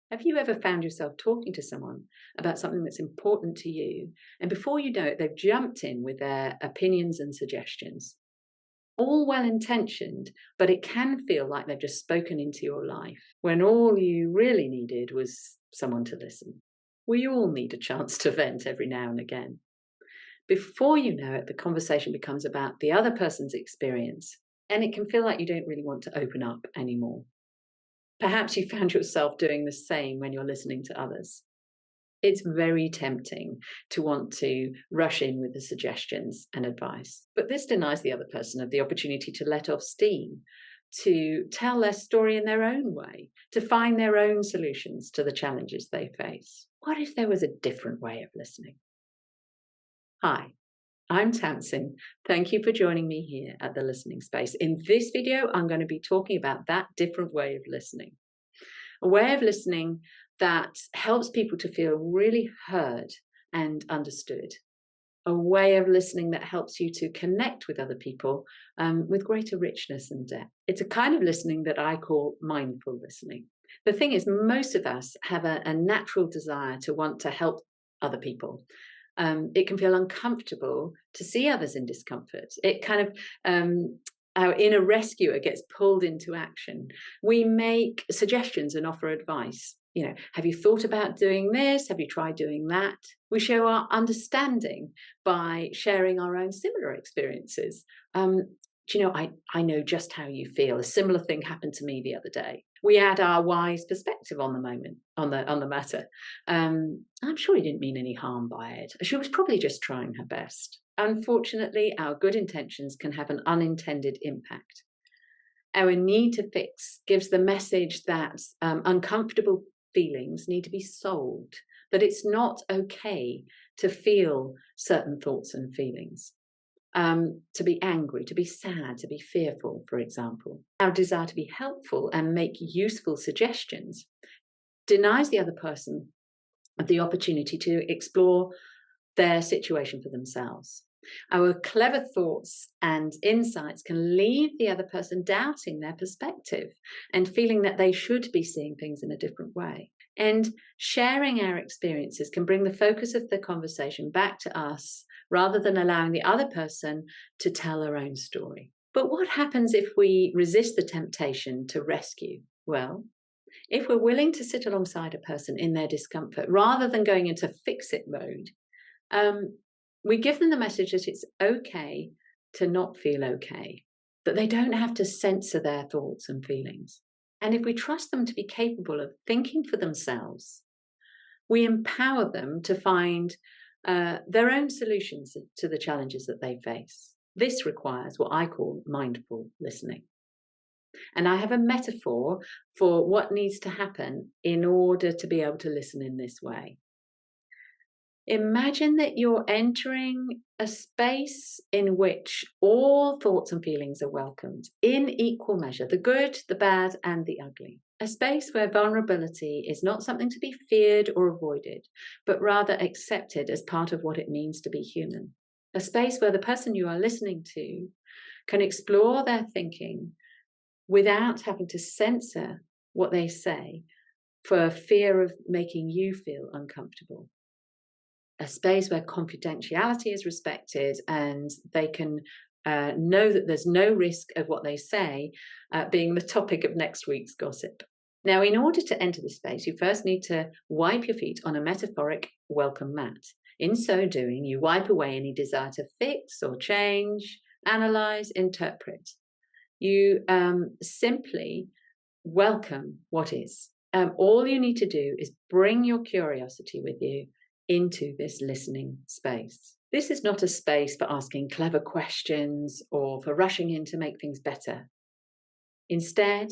Have you ever found yourself talking to someone about something that's important to you, and before you know it, they've jumped in with their opinions and suggestions? All well intentioned, but it can feel like they've just spoken into your life when all you really needed was someone to listen. We all need a chance to vent every now and again. Before you know it, the conversation becomes about the other person's experience, and it can feel like you don't really want to open up anymore. Perhaps you found yourself doing the same when you're listening to others. It's very tempting to want to rush in with the suggestions and advice, but this denies the other person of the opportunity to let off steam, to tell their story in their own way, to find their own solutions to the challenges they face. What if there was a different way of listening? Hi, I'm Tamsin. Thank you for joining me here at the Listening Space. In this video, I'm going to be talking about that different way of listening. A way of listening that helps people to feel really heard and understood. A way of listening that helps you to connect with other people with greater richness and depth. It's a kind of listening that I call mindful listening. The thing is, most of us have a natural desire to want to help other people. It can feel uncomfortable to see others in discomfort. It kind of our inner rescuer gets pulled into action. We make suggestions and offer advice. Have you thought about doing this? Have you tried doing that? We show our understanding by sharing our own similar experiences. I know just how you feel. A similar thing happened to me the other day. We add our wise perspective on the moment, on the matter. I'm sure he didn't mean any harm by it. She was probably just trying her best. Unfortunately, our good intentions can have an unintended impact. Our need to fix gives the message that uncomfortable feelings need to be solved, that it's not okay to feel certain thoughts and feelings. To be angry, to be sad, to be fearful, for example. Our desire to be helpful and make useful suggestions denies the other person the opportunity to explore their situation for themselves. Our clever thoughts and insights can leave the other person doubting their perspective and feeling that they should be seeing things in a different way. And sharing our experiences can bring the focus of the conversation back to us rather than allowing the other person to tell their own story. But what happens if we resist the temptation to rescue? Well, if we're willing to sit alongside a person in their discomfort rather than going into fix-it mode, we give them the message that it's okay to not feel okay, that they don't have to censor their thoughts and feelings. And if we trust them to be capable of thinking for themselves, we empower them to find their own solutions to the challenges that they face. This requires what I call mindful listening. And I have a metaphor for what needs to happen in order to be able to listen in this way. Imagine that you're entering a space in which all thoughts and feelings are welcomed in equal measure, the good, the bad, and the ugly. A space where vulnerability is not something to be feared or avoided, but rather accepted as part of what it means to be human. A space where the person you are listening to can explore their thinking without having to censor what they say for fear of making you feel uncomfortable. A space where confidentiality is respected and they can know that there's no risk of what they say being the topic of next week's gossip. Now, in order to enter the space, you first need to wipe your feet on a metaphoric welcome mat. In so doing, you wipe away any desire to fix or change, analyze, interpret. You simply welcome what is. All you need to do is bring your curiosity with you into this listening space. This is not a space for asking clever questions or for rushing in to make things better. Instead,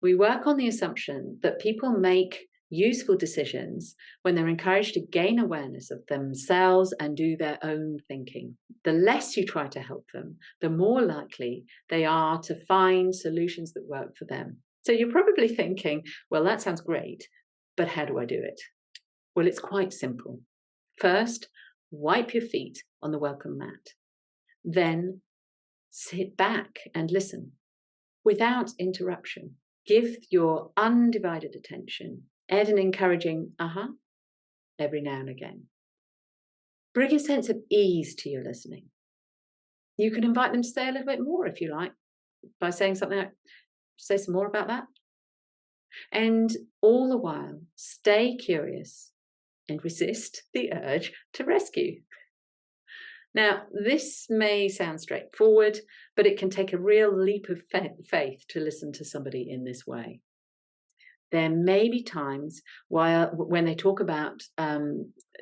we work on the assumption that people make useful decisions when they're encouraged to gain awareness of themselves and do their own thinking. The less you try to help them, the more likely they are to find solutions that work for them. So you're probably thinking, well, that sounds great, but how do I do it? Well, it's quite simple. First, wipe your feet on the welcome mat. Then sit back and listen without interruption. Give your undivided attention Add an encouraging every now and again. Bring a sense of ease to your listening. You can invite them to say a little bit more if you like, by saying something like, say some more about that. And all the while, stay curious and resist the urge to rescue. Now, this may sound straightforward, but it can take a real leap of faith to listen to somebody in this way. There may be times when they talk about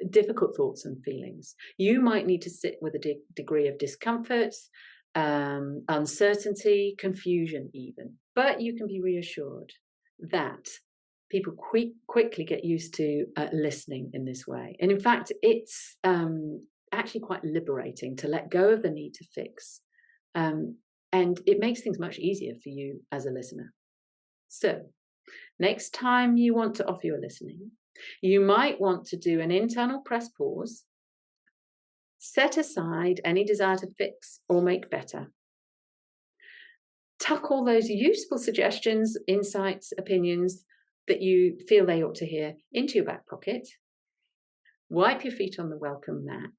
difficult thoughts and feelings, you might need to sit with a degree of discomfort, uncertainty, confusion even. But you can be reassured that people quickly get used to listening in this way. And in fact, it's actually quite liberating to let go of the need to fix. And it makes things much easier for you as a listener. So, next time you want to offer your listening, you might want to do an internal press pause, set aside any desire to fix or make better, tuck all those useful suggestions, insights, opinions that you feel they ought to hear into your back pocket, wipe your feet on the welcome mat,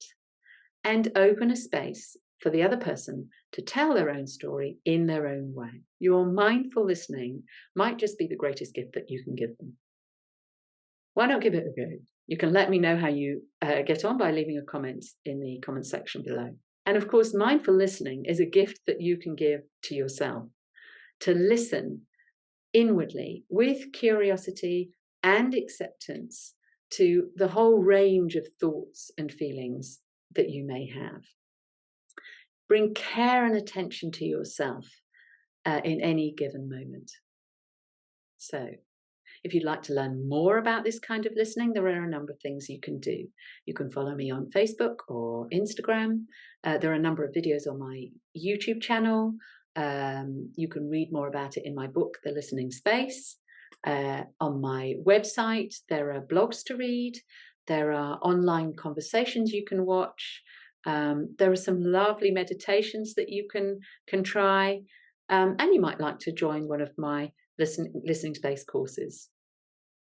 and open a space for the other person to tell their own story in their own way. Your mindful listening might just be the greatest gift that you can give them. Why not give it a go? You can let me know how you get on by leaving a comment in the comment section below. And of course, mindful listening is a gift that you can give to yourself, to listen inwardly with curiosity and acceptance to the whole range of thoughts and feelings that you may have. Bring care and attention to yourself in any given moment. So, if you'd like to learn more about this kind of listening, there are a number of things you can do. You can follow me on Facebook or Instagram. There are a number of videos on my YouTube channel. You can read more about it in my book, The Listening Space. On my website, there are blogs to read. There are online conversations you can watch. There are some lovely meditations that you can try. And you might like to join one of my listening space courses.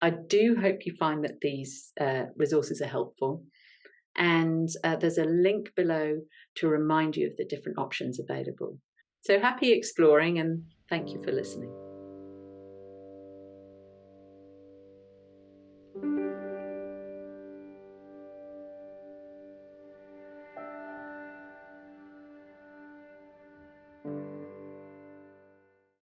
I do hope you find that these resources are helpful. And there's a link below to remind you of the different options available. So happy exploring, and thank you for listening.